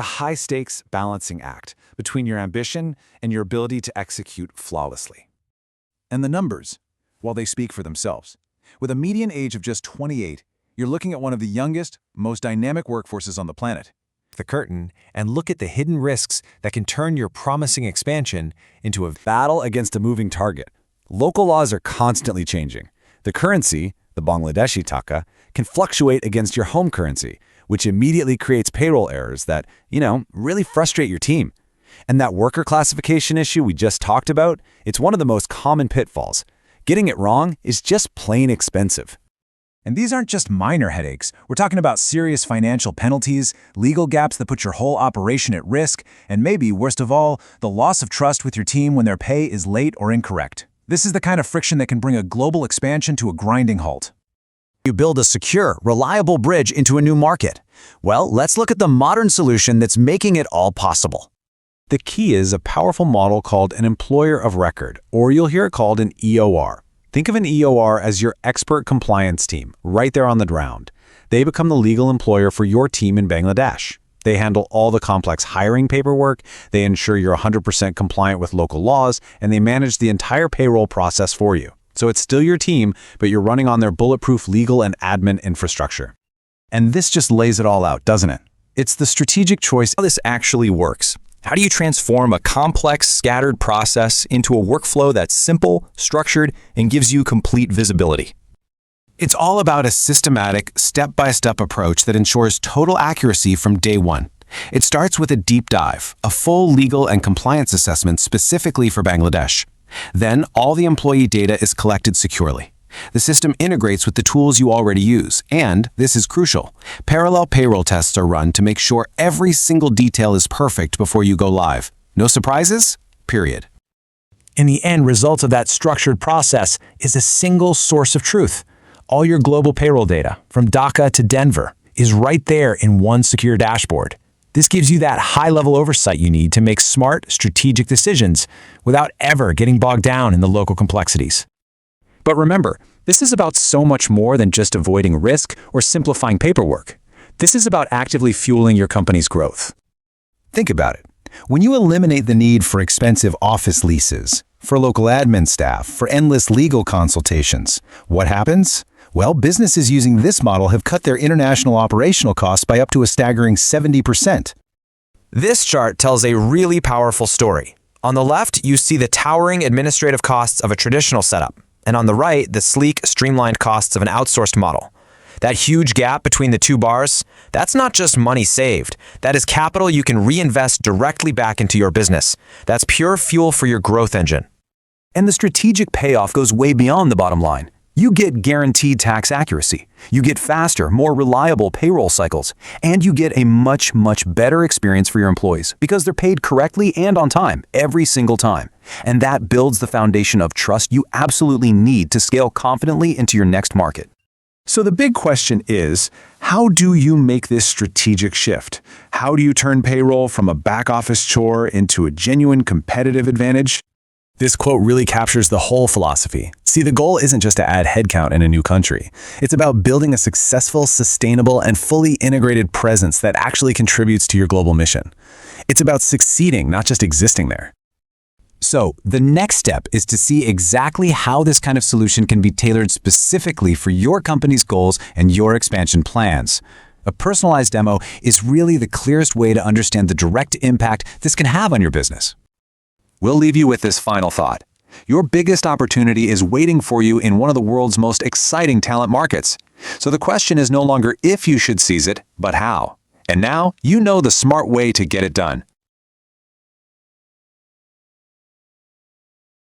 a high-stakes balancing act between your ambition and your ability to execute flawlessly. And the numbers, well, they speak for themselves. With a median age of just 28, you're looking at one of the youngest, most dynamic workforces on the planet. The curtain and look at the hidden risks that can turn your promising expansion into a Battle against a moving target. Local laws are constantly changing. The currency, the Bangladeshi taka, can fluctuate against your home currency, which immediately creates payroll errors that, really frustrate your team. And that worker classification issue we just talked about, it's one of the most common pitfalls. Getting it wrong is just plain expensive. And these aren't just minor headaches. We're talking about serious financial penalties, legal gaps that put your whole operation at risk, and maybe, worst of all, the loss of trust with your team when their pay is late or incorrect. This is the kind of friction that can bring a global expansion to a grinding halt. You build a secure, reliable bridge into a new market. Well, let's look at the modern solution that's making it all possible. The key is a powerful model called an employer of record, or you'll hear it called an EOR. Think of an EOR as your expert compliance team, right there on the ground. They become the legal employer for your team in Bangladesh. They handle all the complex hiring paperwork, they ensure you're 100% compliant with local laws, and they manage the entire payroll process for you. So it's still your team, but you're running on their bulletproof legal and admin infrastructure. And this just lays it all out, doesn't it? It's the strategic choice. How this actually works. How do you transform a complex, scattered process into a workflow that's simple, structured, and gives you complete visibility? It's all about a systematic, step-by-step approach that ensures total accuracy from day one. It starts with a deep dive, a full legal and compliance assessment specifically for Bangladesh. Then, all the employee data is collected securely. The system integrates with the tools you already use, and, this is crucial, parallel payroll tests are run to make sure every single detail is perfect before you go live. No surprises? Period. In the end result of that structured process is a single source of truth. All your global payroll data, from Dhaka to Denver, is right there in one secure dashboard. This gives you that high-level oversight you need to make smart, strategic decisions without ever getting bogged down in the local complexities. But remember, this is about so much more than just avoiding risk or simplifying paperwork. This is about actively fueling your company's growth. Think about it. When you eliminate the need for expensive office leases, for local admin staff, for endless legal consultations, what happens? Well, businesses using this model have cut their international operational costs by up to a staggering 70%. This chart tells a really powerful story. On the left, you see the towering administrative costs of a traditional setup, and on the right, the sleek, streamlined costs of an outsourced model. That huge gap between the two bars, that's not just money saved. That is capital you can reinvest directly back into your business. That's pure fuel for your growth engine. And the strategic payoff goes way beyond the bottom line. You get guaranteed tax accuracy, you get faster, more reliable payroll cycles, and you get a much, much better experience for your employees because they're paid correctly and on time every single time. And that builds the foundation of trust you absolutely need to scale confidently into your next market. So the big question is, how do you make this strategic shift? How do you turn payroll from a back office chore into a genuine competitive advantage? This quote really captures the whole philosophy. See, the goal isn't just to add headcount in a new country. It's about building a successful, sustainable, and fully integrated presence that actually contributes to your global mission. It's about succeeding, not just existing there. So, the next step is to see exactly how this kind of solution can be tailored specifically for your company's goals and your expansion plans. A personalized demo is really the clearest way to understand the direct impact this can have on your business. We'll leave you with this final thought. Your biggest opportunity is waiting for you in one of the world's most exciting talent markets. So the question is no longer if you should seize it, but how. And now you know the smart way to get it done.